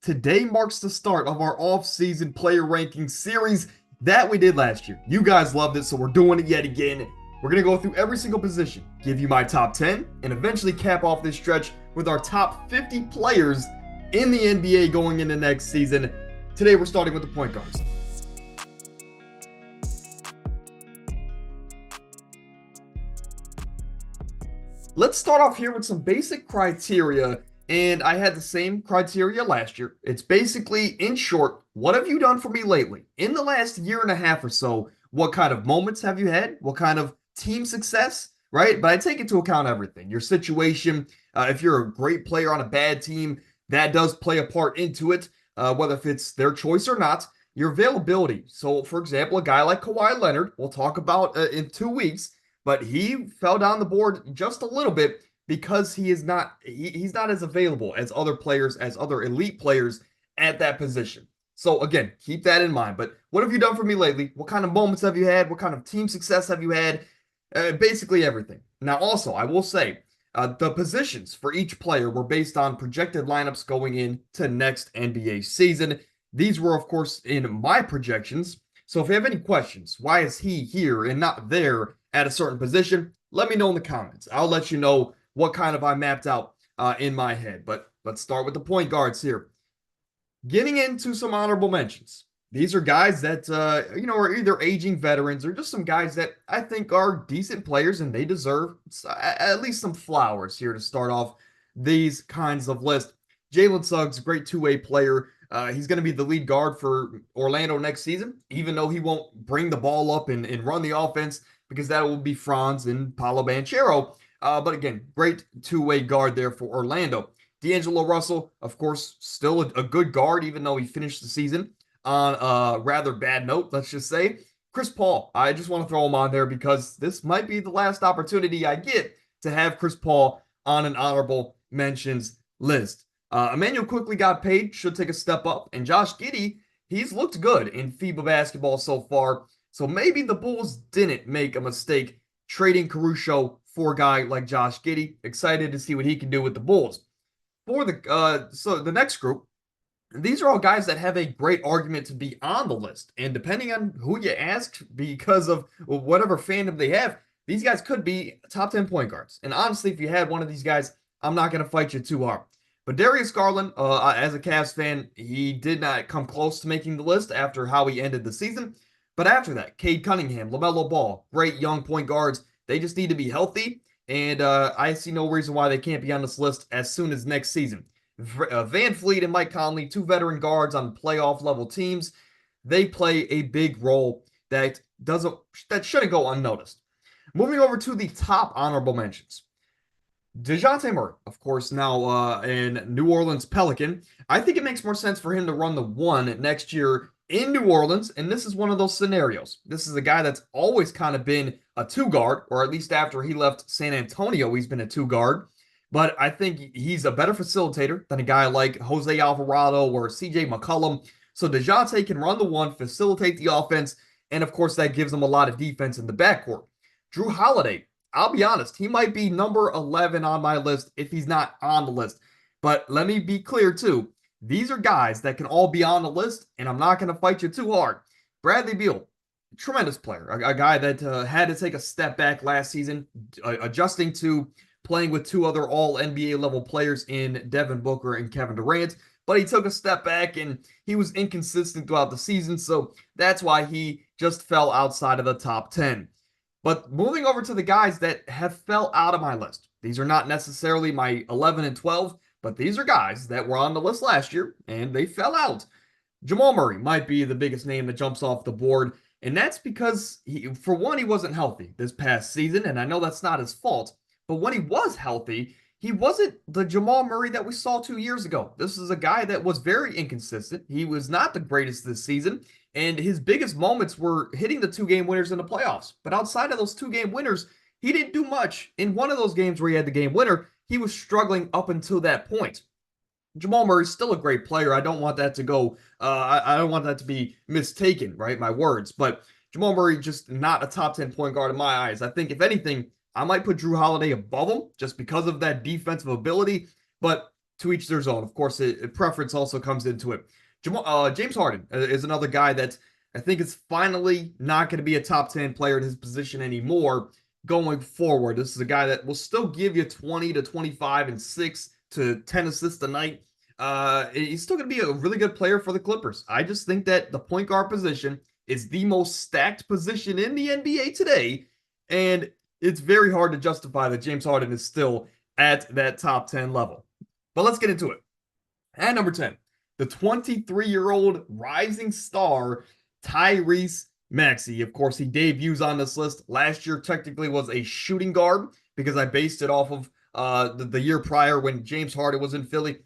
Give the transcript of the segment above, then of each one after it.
Today marks the start of our off-season player ranking series that we did last year. You guys loved it, so we're doing it yet again. We're going to go through every single position, give you my top 10, and eventually cap off this stretch with our top 50 players in the NBA going into next season. Today we're starting with the point guards. Let's start off here with some basic criteria, and I had the same criteria last year. It's basically, in short, what have you done for me lately? In the last year and a half or so, what kind of moments have you had? What kind of team success, right? But I take into account everything. Your situation, if you're a great player on a bad team, that does play a part into it, whether if it's their choice or not. Your availability. So, for example, a guy like Kawhi Leonard, we'll talk about in 2 weeks, but he fell down the board just a little bit because he's not as available as other players, as other elite players at that position. So again, keep that in mind. But what have you done for me lately? What kind of moments have you had? What kind of team success have you had? Basically everything. Now, also, I will say the positions for each player were based on projected lineups going into next NBA season. These were, of course, in my projections. So if you have any questions, why is he here and not there at a certain position, let me know in the comments. I'll let you know what kind of I mapped out in my head. But let's start with the point guards here. Getting into some honorable mentions. These are guys that, are either aging veterans or just some guys that I think are decent players and they deserve at least some flowers here to start off these kinds of lists. Jalen Suggs, great two-way player. He's going to be the lead guard for Orlando next season, even though he won't bring the ball up and run the offense because that will be Franz and Paolo Banchero. But again, great two-way guard there for Orlando. D'Angelo Russell, of course, still a good guard, even though he finished the season on a rather bad note, let's just say. Chris Paul, I just want to throw him on there because this might be the last opportunity I get to have Chris Paul on an honorable mentions list. Emmanuel quickly got paid, should take a step up. And Josh Giddey, he's looked good in FIBA basketball so far. So maybe the Bulls didn't make a mistake trading Caruso for a guy like Josh Giddey. Excited to see what he can do with the Bulls. For the next group, these are all guys that have a great argument to be on the list. And depending on who you ask, because of whatever fandom they have, these guys could be top 10 point guards. And honestly, if you had one of these guys, I'm not going to fight you too hard. But Darius Garland, as a Cavs fan, he did not come close to making the list after how he ended the season. But after that, Cade Cunningham, LaMelo Ball, great young point guards. They just need to be healthy. And I see no reason why they can't be on this list as soon as next season. Van Fleet and Mike Conley, two veteran guards on playoff level teams. They play a big role that shouldn't go unnoticed. Moving over to the top honorable mentions. DeJounte Murray, of course, now in New Orleans Pelican. I think it makes more sense for him to run the one next year in New Orleans, and this is one of those scenarios. This is a guy that's always kind of been a two guard, or at least after he left San Antonio, he's been a two guard. But I think he's a better facilitator than a guy like Jose Alvarado or CJ McCollum. So DeJounte can run the one, facilitate the offense, and of course that gives him a lot of defense in the backcourt. Jrue Holiday, I'll be honest, he might be number 11 on my list if he's not on the list. But let me be clear too. These are guys that can all be on the list, and I'm not going to fight you too hard. Bradley Beal, tremendous player, a guy that had to take a step back last season, adjusting to playing with two other all-NBA level players in Devin Booker and Kevin Durant. But he took a step back, and he was inconsistent throughout the season, so that's why he just fell outside of the top 10. But moving over to the guys that have fell out of my list. These are not necessarily my 11 and 12, but these are guys that were on the list last year, and they fell out. Jamal Murray might be the biggest name that jumps off the board, and that's because, for one, he wasn't healthy this past season, and I know that's not his fault, but when he was healthy, he wasn't the Jamal Murray that we saw 2 years ago. This is a guy that was very inconsistent. He was not the greatest this season, and his biggest moments were hitting the 2-game winners in the playoffs. But outside of those 2-game winners, he didn't do much. In one of those games where he had the game winner, he was struggling up until that point. Jamal Murray's still a great player. I don't want that to go, I don't want that to be mistaken, right? My words. But Jamal Murray just not a top 10 point guard in my eyes. I think, if anything, I might put Jrue Holiday above him just because of that defensive ability. But to each their own. Of course, preference also comes into it. James Harden is another guy that I think is finally not going to be a top 10 player in his position anymore going forward. This is a guy that will still give you 20 to 25 and 6 to 10 assists a night. He's still going to be a really good player for the Clippers. I just think that the point guard position is the most stacked position in the NBA today. And it's very hard to justify that James Harden is still at that top 10 level. But let's get into it. At number 10, the 23-year-old rising star, Tyrese Maxey. Of course, he debuts on this list. Last year technically was a shooting guard because I based it off of the year prior when James Harden was in Philly.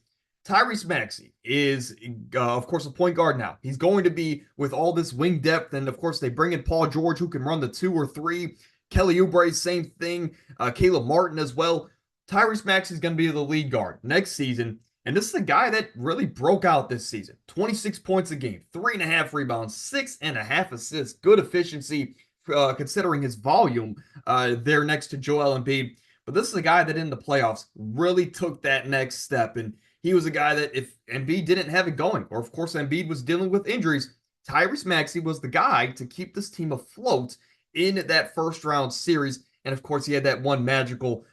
Tyrese Maxey is, of course, a point guard now. He's going to be with all this wing depth, and of course, they bring in Paul George, who can run the 2 or 3. Kelly Oubre, same thing. Caleb Martin as well. Tyrese Maxey is going to be the lead guard next season. And this is a guy that really broke out this season. 26 points a game, 3.5 rebounds, 6.5 assists. Good efficiency considering his volume there next to Joel Embiid. But this is a guy that in the playoffs really took that next step. And he was a guy that if Embiid didn't have it going, or of course Embiid was dealing with injuries, Tyrese Maxey was the guy to keep this team afloat in that first round series. And of course, he had that one magical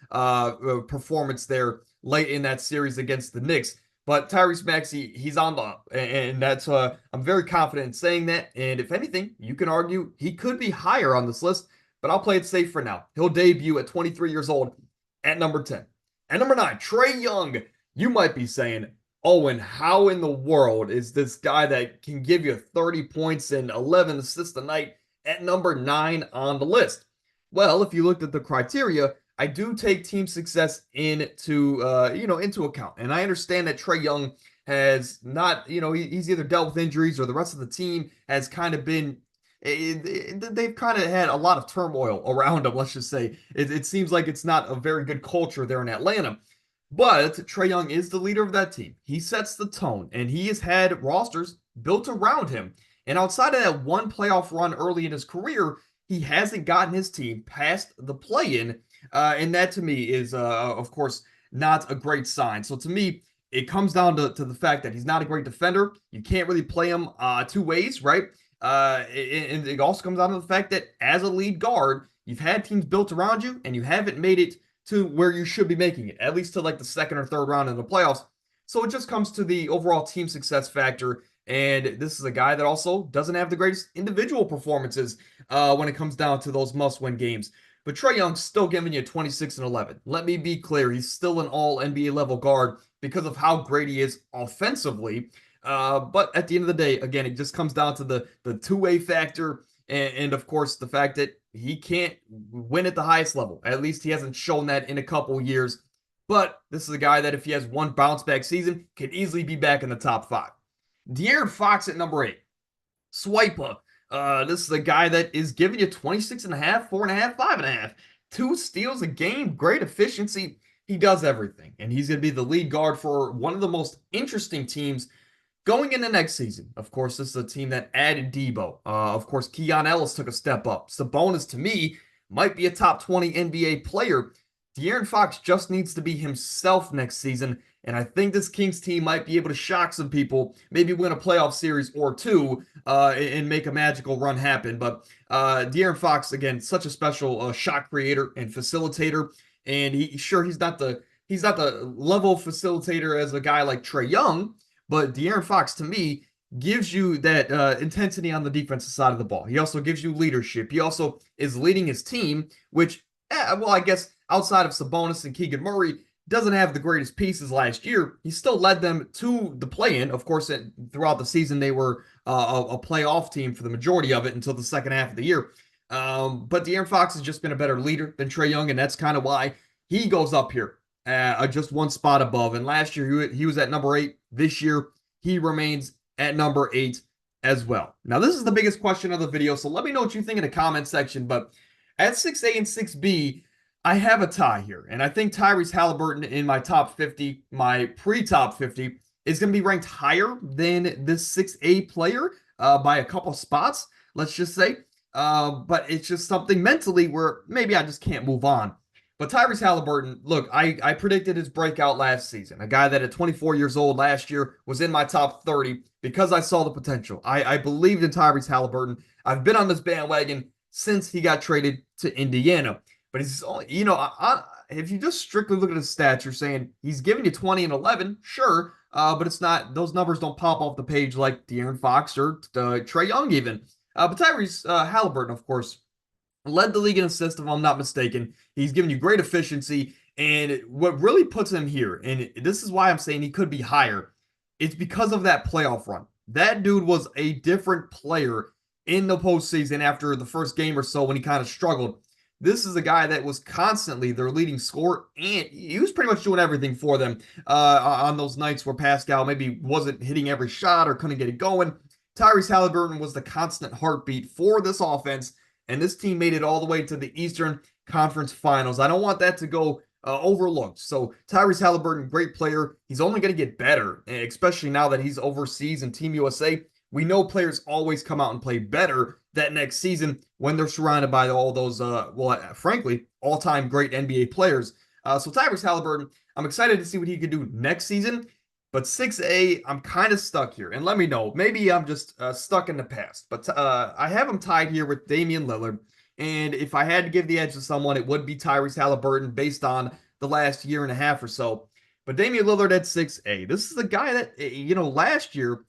performance there late in that series against the Knicks. But Tyrese Maxey, he's on the up. And that's, I'm very confident in saying that. And if anything, you can argue he could be higher on this list, but I'll play it safe for now. He'll debut at 23 years old at number 10. At number 9, Trae Young. You might be saying, Owen, how in the world is this guy that can give you 30 points and 11 assists a night at number 9 on the list? Well, if you looked at the criteria, I do take team success into account. And I understand that Trae Young has not, he's either dealt with injuries or the rest of the team has kind of been, they've kind of had a lot of turmoil around him, let's just say. It seems like it's not a very good culture there in Atlanta. But Trae Young is the leader of that team. He sets the tone, and he has had rosters built around him. And outside of that one playoff run early in his career, he hasn't gotten his team past the play-in. And that to me is, of course, not a great sign. So to me, it comes down to the fact that he's not a great defender. You can't really play him two ways, right? And it also comes down to the fact that as a lead guard, you've had teams built around you, and you haven't made it to where you should be making it, at least to like the second or third round in the playoffs. So it just comes to the overall team success factor. And this is a guy that also doesn't have the greatest individual performances when it comes down to those must-win games. But Trae Young's still giving you 26 and 11. Let me be clear. He's still an all NBA level guard because of how great he is offensively. But at the end of the day, again, it just comes down to the two-way factor. And of course, the fact that he can't win at the highest level. At least he hasn't shown that in a couple years. But this is a guy that if he has one bounce back season, can easily be back in the top 5. De'Aaron Fox at number 8. Swiper. This is a guy that is giving you 26.5, 4.5, 5.5. 2 steals a game, great efficiency. He does everything. And he's going to be the lead guard for one of the most interesting teams going into next season. Of course, this is a team that added Debo. Of course, Keon Ellis took a step up. Sabonis, to me, might be a top 20 NBA player. De'Aaron Fox just needs to be himself next season, and I think this Kings team might be able to shock some people, maybe win a playoff series or two, and make a magical run happen. But De'Aaron Fox, again, such a special shot creator and facilitator, and he's not the level facilitator as a guy like Trae Young, but De'Aaron Fox, to me, gives you that intensity on the defensive side of the ball. He also gives you leadership. He also is leading his team, which, I guess outside of Sabonis and Keegan Murray, doesn't have the greatest pieces last year. He still led them to the play-in. Of course, throughout the season, they were a playoff team for the majority of it until the second half of the year. But De'Aaron Fox has just been a better leader than Trae Young, and that's kind of why he goes up here just one spot above. And last year, he was at number 8. This year, he remains at number 8 as well. Now, this is the biggest question of the video, so let me know what you think in the comment section. But at 6A and 6B, I have a tie here, and I think Tyrese Halliburton in my top 50, my pre-top 50, is going to be ranked higher than this 6A player by a couple spots, let's just say. But it's just something mentally where maybe I just can't move on. But Tyrese Halliburton, look, I predicted his breakout last season. A guy that at 24 years old last year was in my top 30 because I saw the potential. I believed in Tyrese Halliburton. I've been on this bandwagon since he got traded to Indiana. But he's only, if you just strictly look at his stats, you're saying he's giving you 20 and 11, sure, but it's not, those numbers don't pop off the page like De'Aaron Fox or Trae Young even. But Tyrese Halliburton, of course, led the league in assists, if I'm not mistaken. He's given you great efficiency. And what really puts him here, and this is why I'm saying he could be higher, it's because of that playoff run. That dude was a different player in the postseason after the first game or so when he kind of struggled. This is a guy that was constantly their leading scorer, and he was pretty much doing everything for them on those nights where Pascal maybe wasn't hitting every shot or couldn't get it going. Tyrese Halliburton was the constant heartbeat for this offense, and this team made it all the way to the Eastern Conference Finals. I don't want that to go overlooked. So Tyrese Halliburton, great player. He's only going to get better, especially now that he's overseas in Team USA. We know players always come out and play better that next season when they're surrounded by all those, frankly, all-time great NBA players. So Tyrese Halliburton, I'm excited to see what he could do next season. But 6A, I'm kind of stuck here. And let me know. Maybe I'm just stuck in the past. But I have him tied here with Damian Lillard. And if I had to give the edge to someone, it would be Tyrese Halliburton based on the last year and a half or so. But Damian Lillard at 6A. This is a guy that, last year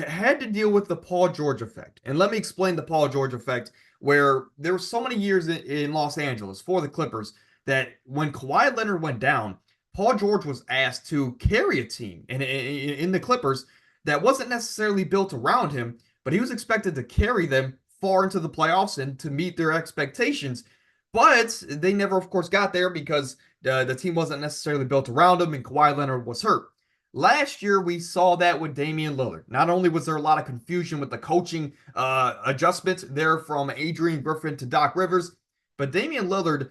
had to deal with the Paul George effect. And let me explain the Paul George effect, where there were so many years in Los Angeles for the Clippers that when Kawhi Leonard went down, Paul George was asked to carry a team in the Clippers that wasn't necessarily built around him, but he was expected to carry them far into the playoffs and to meet their expectations. But they never, of course, got there because the team wasn't necessarily built around him and Kawhi Leonard was hurt. Last year, we saw that with Damian Lillard. Not only was there a lot of confusion with the coaching adjustments there from Adrian Griffin to Doc Rivers, but Damian Lillard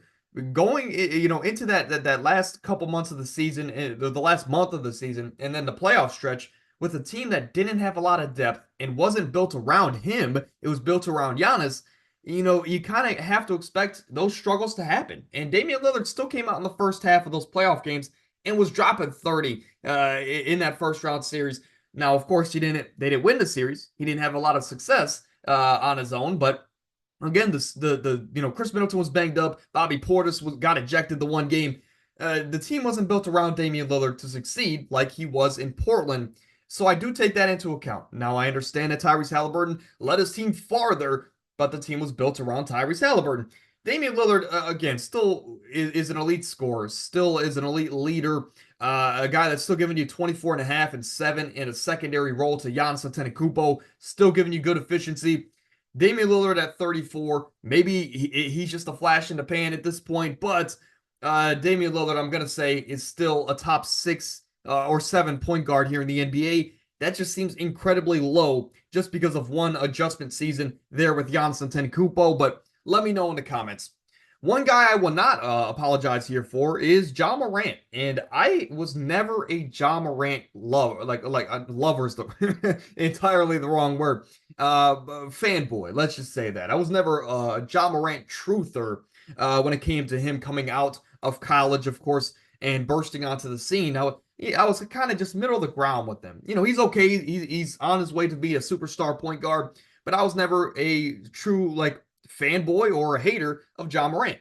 going into that last couple months of the season, the last month of the season, and then the playoff stretch with a team that didn't have a lot of depth and wasn't built around him, it was built around Giannis. You kind of have to expect those struggles to happen. And Damian Lillard still came out in the first half of those playoff games and was dropping 30 in that first round series. Now, of course, they didn't win the series. He didn't have a lot of success on his own, but again, Chris Middleton was banged up. Bobby Portis got ejected the one game. The team wasn't built around Damian Lillard to succeed like he was in Portland. So I do take that into account. Now, I understand that Tyrese Halliburton led his team farther, but the team was built around Tyrese Halliburton. Damian Lillard, again, still is an elite scorer, still is an elite leader, a guy that's still giving you 24 and a half and 7 in a secondary role to Giannis Antetokounmpo, still giving you good efficiency. Damian Lillard at 34, maybe he's just a flash in the pan at this point, but Damian Lillard, I'm going to say, is still a top 6 or 7 point guard here in the NBA. That just seems incredibly low just because of one adjustment season there with Giannis Antetokounmpo, but let me know in the comments. One guy I will not apologize here for is Ja Morant, and I was never a Ja Morant lover, like lover's the entirely the wrong word. Fanboy, let's just say that. I was never a Ja Morant truther when it came to him coming out of college, of course, and bursting onto the scene. I was kind of just middle of the ground with him. He's okay. He's on his way to be a superstar point guard, but I was never a true fanboy or a hater of Ja Morant.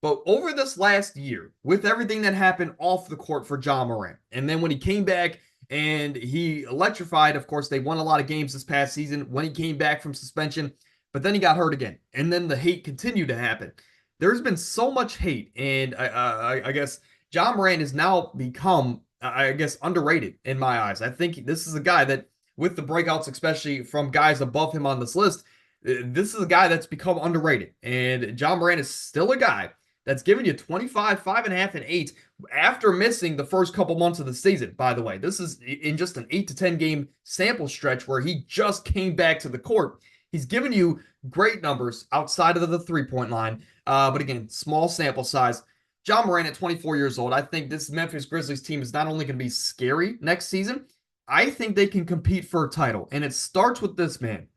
But over this last year, with everything that happened off the court for Ja Morant, and then when he came back and he electrified, of course, they won a lot of games this past season when he came back from suspension, but then he got hurt again. And then the hate continued to happen. There's been so much hate, and I guess Ja Morant has now become, underrated in my eyes. I think this is a guy that, with the breakouts, especially from guys above him on this list, this is a guy that's become underrated. And Ja Morant is still a guy that's giving you 25, 5.5, and 8 after missing the first couple months of the season, by the way. This is in just an 8 to 10 game sample stretch where he just came back to the court. He's given you great numbers outside of the three-point line. But again, small sample size. Ja Morant at 24 years old, I think this Memphis Grizzlies team is not only going to be scary next season, I think they can compete for a title. And it starts with this man.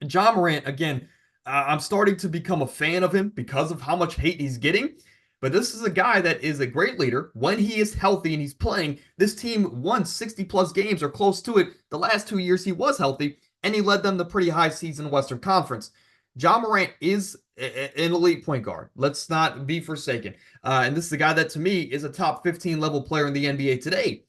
Ja Morant, again, I'm starting to become a fan of him because of how much hate he's getting. But this is a guy that is a great leader when he is healthy and he's playing. This team won 60 plus games or close to it the last 2 years he was healthy, and he led them to pretty high seeds in the Western Conference. Ja Morant is an elite point guard. Let's not be forsaken. And this is a guy that, to me, is a top 15 level player in the NBA today.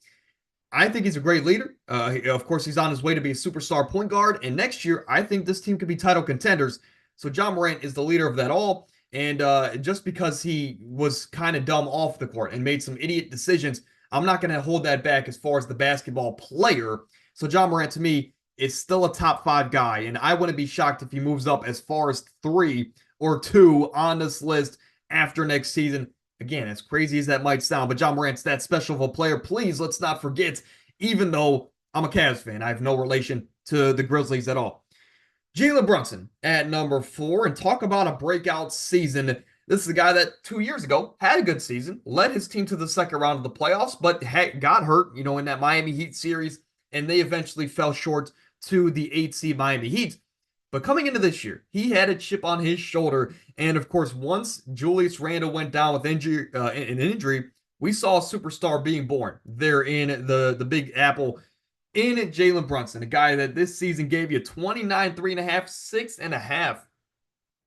I think he's a great leader. Of course, he's on his way to be a superstar point guard. And next year, I think this team could be title contenders. So Ja Morant is the leader of that all. And just because he was kind of dumb off the court and made some idiot decisions, I'm not going to hold that back as far as the basketball player. So Ja Morant, to me, is still a top 5 guy. And I wouldn't be shocked if he moves up as far as 3 or 2 on this list after next season. Again, as crazy as that might sound, but Ja Morant's that special of a player. Please, let's not forget, even though I'm a Cavs fan, I have no relation to the Grizzlies at all. Jalen Brunson at number 4, and talk about a breakout season. This is a guy that 2 years ago had a good season, led his team to the second round of the playoffs, but got hurt, in that Miami Heat series, and they eventually fell short to the 8 seed Miami Heat. But coming into this year, he had a chip on his shoulder. And of course, once Julius Randle went down with an injury, we saw a superstar being born there in the Big Apple in Jalen Brunson, a guy that this season gave you 29, 3.5, 6.5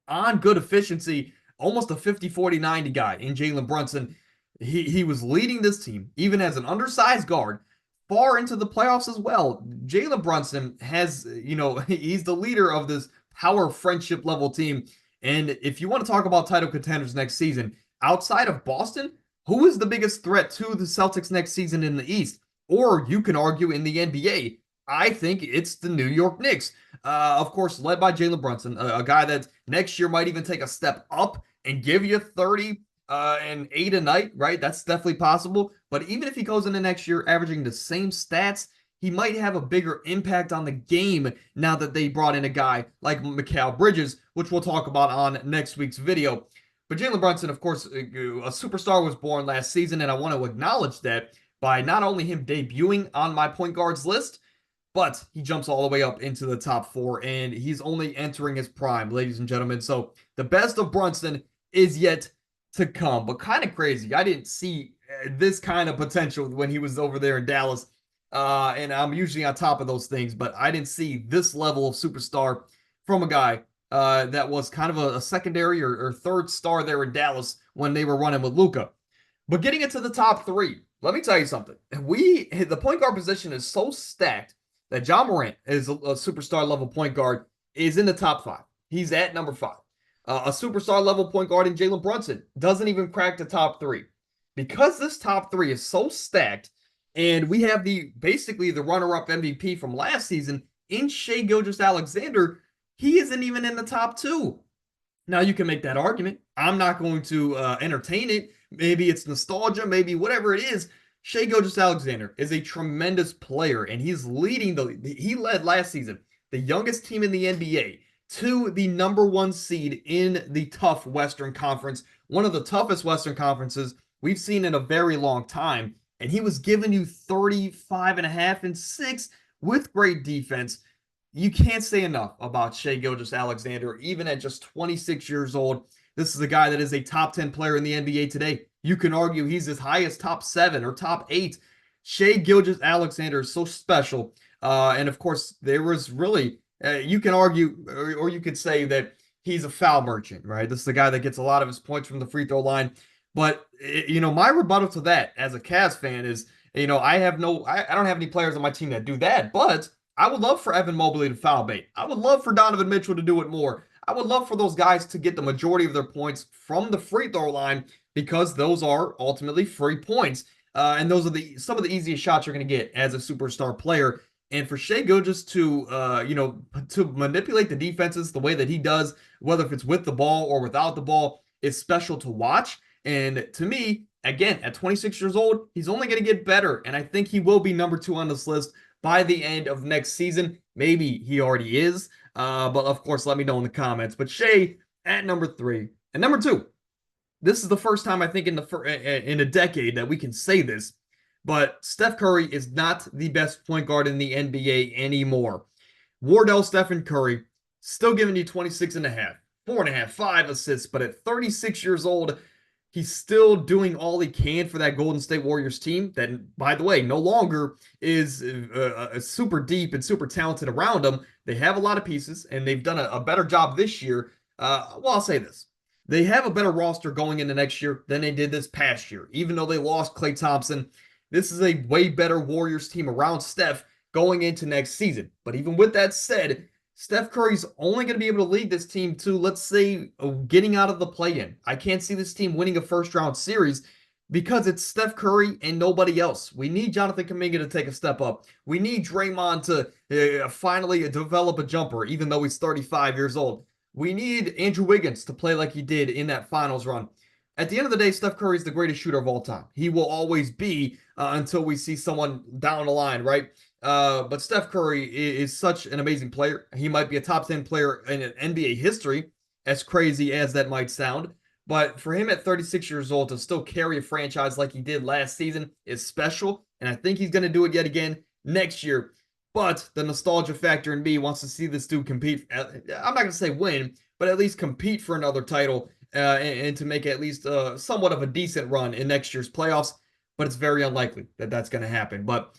on good efficiency, almost a 50, 40, 90 guy in Jalen Brunson. He was leading this team, even as an undersized guard, far into the playoffs as well. Jalen Brunson has, he's the leader of this power friendship level team. And if you want to talk about title contenders next season, outside of Boston, who is the biggest threat to the Celtics next season in the East? Or you can argue in the NBA, I think it's the New York Knicks. Of course, led by Jalen Brunson, a guy that next year might even take a step up and give you 30 and 8 a night, right? That's definitely possible. But even if he goes into next year averaging the same stats, he might have a bigger impact on the game now that they brought in a guy like Mikal Bridges, which we'll talk about on next week's video. But Jalen Brunson, of course, a superstar was born last season, and I want to acknowledge that by not only him debuting on my point guards list, but he jumps all the way up into the top 4, and he's only entering his prime, ladies and gentlemen. So the best of Brunson is yet to come, but kind of crazy. I didn't see this kind of potential when he was over there in Dallas, and I'm usually on top of those things, but I didn't see this level of superstar from a guy that was kind of a secondary or third star there in Dallas when they were running with Luka. But getting into the top 3, let me tell you something. The point guard position is so stacked that Ja Morant is a superstar level point guard, is in the top 5. He's at number 5. A superstar level point guard in Jalen Brunson doesn't even crack the top 3. Because this top 3 is so stacked, and we have basically the runner-up MVP from last season in Shai Gilgeous-Alexander, he isn't even in the top 2. Now, you can make that argument. I'm not going to entertain it. Maybe it's nostalgia, maybe whatever it is. Shai Gilgeous-Alexander is a tremendous player, and he led last season the youngest team in the NBA to the number 1 seed in the tough Western Conference, one of the toughest Western Conferences we've seen in a very long time. And he was giving you 35.5 and 6 with great defense. You can't say enough about Shai Gilgeous-Alexander, even at just 26 years old. This is a guy that is a top 10 player in the NBA today. You can argue he's as high as top 7 or top 8. Shai Gilgeous-Alexander is so special. And of course, there was really, you can argue, or you could say that he's a foul merchant, right? This is the guy that gets a lot of his points from the free throw line. But, my rebuttal to that as a Cavs fan is, I don't have any players on my team that do that, but I would love for Evan Mobley to foul bait. I would love for Donovan Mitchell to do it more. I would love for those guys to get the majority of their points from the free throw line, because those are ultimately free points. And those are some of the easiest shots you're going to get as a superstar player. And for Shai Gilgeous to manipulate the defenses the way that he does, whether if it's with the ball or without the ball, is special to watch. And to me, again, at 26 years old, he's only going to get better. And I think he will be number 2 on this list by the end of next season. Maybe he already is. But of course, let me know in the comments. But Shai at number 3. And number 2, this is the first time I think in a decade that we can say this, but Steph Curry is not the best point guard in the NBA anymore. Wardell Stephen Curry still giving you 26.5, 4.5, 5 assists, but at 36 years old, He's still doing all he can for that Golden State Warriors team that, by the way, no longer is super deep and super talented around them. They have a lot of pieces, and they've done a better job this year. Well, I'll say this. They have a better roster going into next year than they did this past year. Even though they lost Klay Thompson, this is a way better Warriors team around Steph going into next season. But even with that said, Steph Curry's only going to be able to lead this team to, let's say, getting out of the play-in. I can't see this team winning a first-round series because it's Steph Curry and nobody else. We need Jonathan Kuminga to take a step up. We need Draymond to finally develop a jumper, even though he's 35 years old. We need Andrew Wiggins to play like he did in that finals run. At the end of the day, Steph Curry is the greatest shooter of all time. He will always be until we see someone down the line, right? But Steph Curry is such an amazing player. He might be a top 10 player in NBA history, as crazy as that might sound. But for him at 36 years old to still carry a franchise like he did last season is special. And I think he's going to do it yet again next year. But the nostalgia factor in me wants to see this dude compete. I'm not going to say win, but at least compete for another title and to make at least somewhat of a decent run in next year's playoffs. But it's very unlikely that that's going to happen. But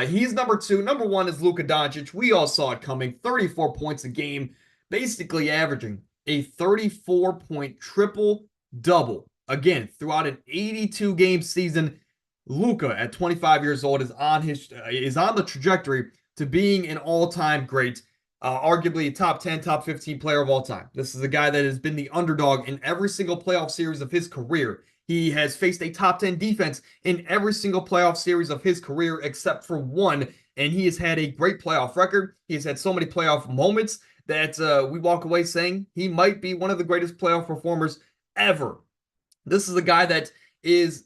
he's number two. Number one is Luka Doncic. We all saw it coming. 34 points a game, basically averaging a 34-point triple-double. Again, throughout an 82-game season, Luka at 25 years old is on the trajectory to being an all-time great, arguably a top 10, top 15 player of all time. This is a guy that has been the underdog in every single playoff series of his career. He has faced a top 10 defense in every single playoff series of his career except for one, and he has had a great playoff record. He has had so many playoff moments that we walk away saying he might be one of the greatest playoff performers ever. This is a guy that is,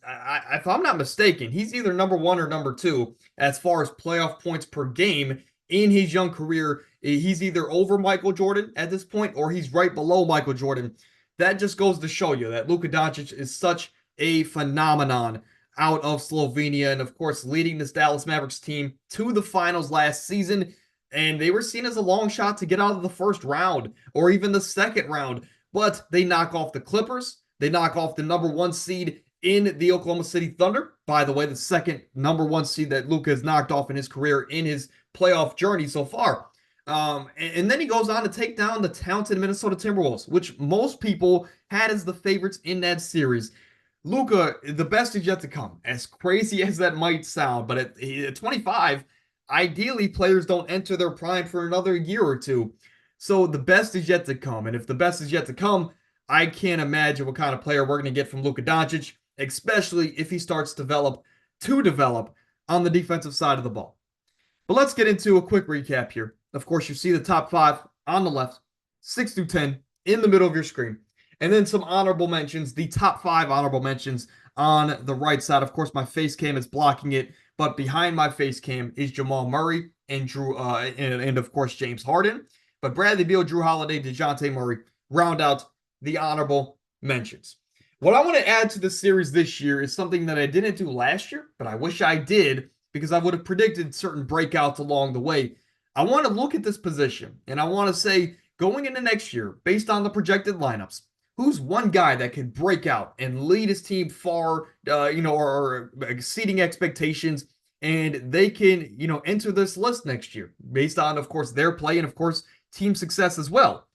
if I'm not mistaken, he's either number one or number two as far as playoff points per game in his young career. He's either over Michael Jordan at this point or he's right below Michael Jordan. That just goes to show you that Luka Doncic is such a phenomenon out of Slovenia and, of course, leading this Dallas Mavericks team to the finals last season. And they were seen as a long shot to get out of the first round or even the second round. But they knock off the Clippers. They knock off the number one seed in the Oklahoma City Thunder. By the way, the second number one seed that Luka has knocked off in his career in his playoff journey so far. And then he goes on to take down the talented Minnesota Timberwolves, which most people had as the favorites in that series. Luka, the best is yet to come, as crazy as that might sound. But at 25, ideally, players don't enter their prime for another year or two. So the best is yet to come. And if the best is yet to come, I can't imagine what kind of player we're going to get from Luka Doncic, especially if he starts to develop on the defensive side of the ball. But let's get into a quick recap here. Of course, you see the top five on the left, 6 through 10 in the middle of your screen. And then some honorable mentions, the top 5 honorable mentions on the right side. Of course, my face cam is blocking it, but behind my face cam is Jamal Murray and and of course, James Harden. But Bradley Beal, Jrue Holiday, DeJounte Murray round out the honorable mentions. What I want to add to the series this year is something that I didn't do last year, but I wish I did because I would have predicted certain breakouts along the way. I want to look at this position, and I want to say, going into next year, based on the projected lineups, who's one guy that can break out and lead his team far, or exceeding expectations, and they can, enter this list next year based on, of course, their play and, of course, team success as well.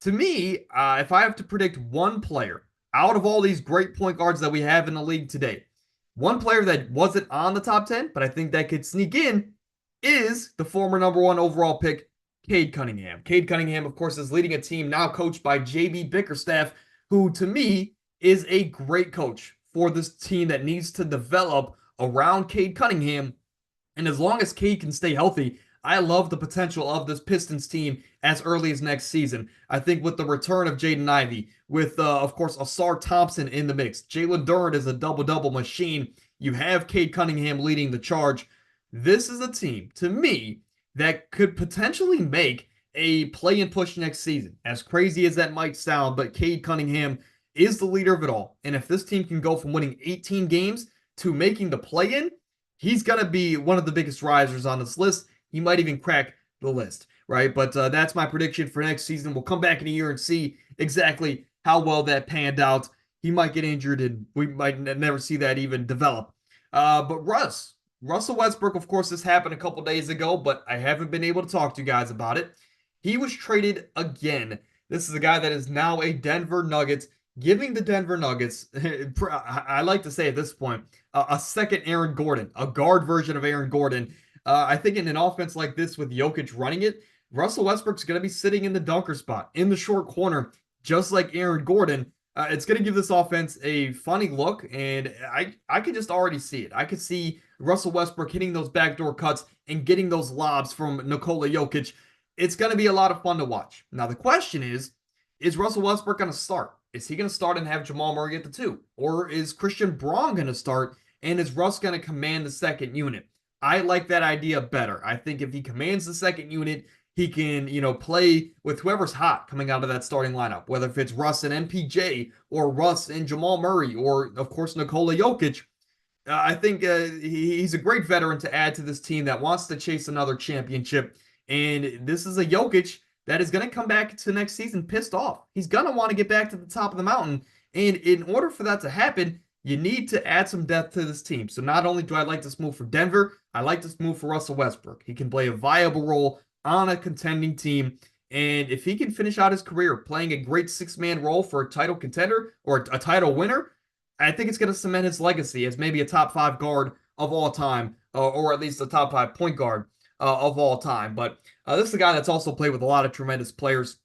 To me, if I have to predict one player out of all these great point guards that we have in the league today, one player that wasn't on the top 10, but I think that could sneak in, is the former number one overall pick, Cade Cunningham. Cade Cunningham, of course, is leading a team now coached by JB Bickerstaff, who to me is a great coach for this team that needs to develop around Cade Cunningham. And as long as Cade can stay healthy, I love the potential of this Pistons team as early as next season. I think with the return of Jaden Ivey, with, of course, Ausar Thompson in the mix, Jalen Duren is a double-double machine. You have Cade Cunningham leading the charge. This is a team, to me, that could potentially make a play-in push next season. As crazy as that might sound, but Cade Cunningham is the leader of it all. And if this team can go from winning 18 games to making the play-in, he's going to be one of the biggest risers on this list. He might even crack the list, right? But that's my prediction for next season. We'll come back in a year and see exactly how well that panned out. he might get injured and we might never see that even develop. But Russell Westbrook, of course, this happened a couple days ago, but I haven't been able to talk to you guys about it. He was traded again. This is a guy that is now a Denver Nuggets, giving the Denver Nuggets, I like to say at this point, a second Aaron Gordon, a guard version of Aaron Gordon. I think in an offense like this with Jokic running it, Russell Westbrook's going to be sitting in the dunker spot in the short corner, just like Aaron Gordon. It's going to give this offense a funny look, and I could just already see it. I could see Russell Westbrook hitting those backdoor cuts and getting those lobs from Nikola Jokic. It's going to be a lot of fun to watch. Now, the question is Russell Westbrook going to start? Is he going to start and have Jamal Murray at the 2? Or is Christian Braun going to start, and is Russ going to command the second unit? I like that idea better. I think if he commands the second unit, he can, play with whoever's hot coming out of that starting lineup, whether if it's Russ and MPJ or Russ and Jamal Murray or, of course, Nikola Jokic. I think he's a great veteran to add to this team that wants to chase another championship. And this is a Jokic that is going to come back to next season pissed off. He's going to want to get back to the top of the mountain. And in order for that to happen, you need to add some depth to this team. So not only do I like this move for Denver, I like this move for Russell Westbrook. He can play a viable role on a contending team. And if he can finish out his career playing a great six-man role for a title contender or a title winner, I think it's going to cement his legacy as maybe a top 5 guard of all time, or at least a top 5 point guard of all time. But this is a guy that's also played with a lot of tremendous players.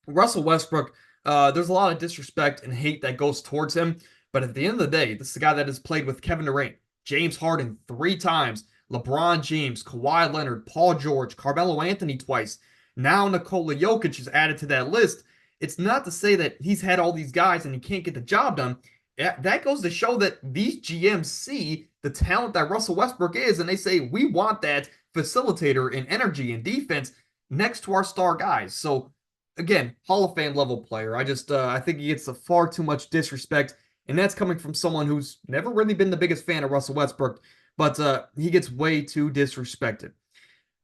Russell Westbrook, there's a lot of disrespect and hate that goes towards him. But at the end of the day, this is a guy that has played with Kevin Durant, James Harden 3 times, LeBron James, Kawhi Leonard, Paul George, Carmelo Anthony twice. Now Nikola Jokic is added to that list. It's not to say that he's had all these guys and he can't get the job done. That goes to show that these GMs see the talent that Russell Westbrook is, and they say, we want that facilitator in energy and defense next to our star guys. So, again, Hall of Fame level player. I think he gets far too much disrespect, and that's coming from someone who's never really been the biggest fan of Russell Westbrook, but he gets way too disrespected.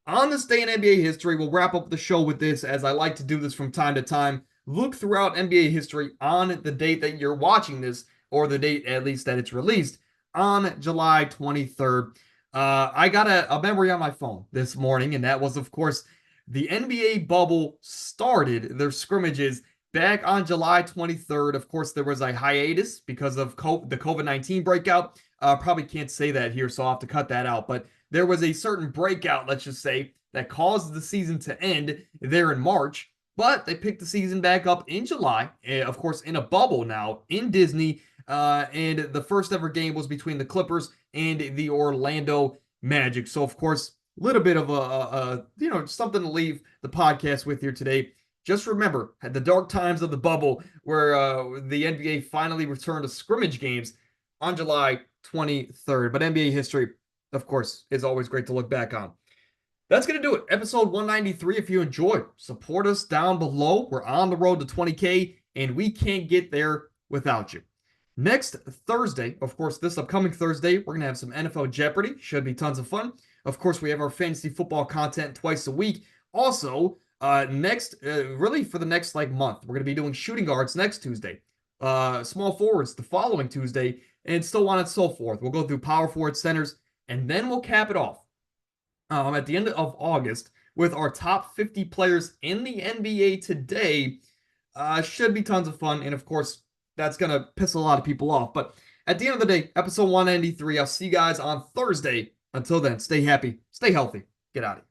On this day in NBA history, we'll wrap up the show with this, as I like to do this from time to time. Look throughout NBA history on the date that you're watching this, or the date at least that it's released, on July 23rd. I got a memory on my phone this morning, and that was, of course, the NBA bubble started their scrimmages back on July 23rd. Of course, there was a hiatus because of the COVID-19 breakout. Probably can't say that here, so I'll have to cut that out. But there was a certain breakout, let's just say, that caused the season to end there in March. But they picked the season back up in July, of course, in a bubble now in Disney. And the first ever game was between the Clippers and the Orlando Magic. So, of course, a little bit of something to leave the podcast with here today. Just remember, at the dark times of the bubble where the NBA finally returned to scrimmage games on July 23rd. But NBA history, of course, is always great to look back on. That's going to do it. Episode 193. If you enjoyed, support us down below. We're on the road to 20K, and we can't get there without you. Next Thursday, of course, this upcoming Thursday, we're going to have some NFL Jeopardy. Should be tons of fun. Of course, we have our fantasy football content twice a week. Also, really for the next month, we're going to be doing shooting guards next Tuesday. Small forwards the following Tuesday, and so on and so forth. We'll go through power forward centers, and then we'll cap it off at the end of August with our top 50 players in the NBA today. Should be tons of fun, and of course, that's going to piss a lot of people off. But at the end of the day, episode 193, I'll see you guys on Thursday. Until then, stay happy, stay healthy, get out of here.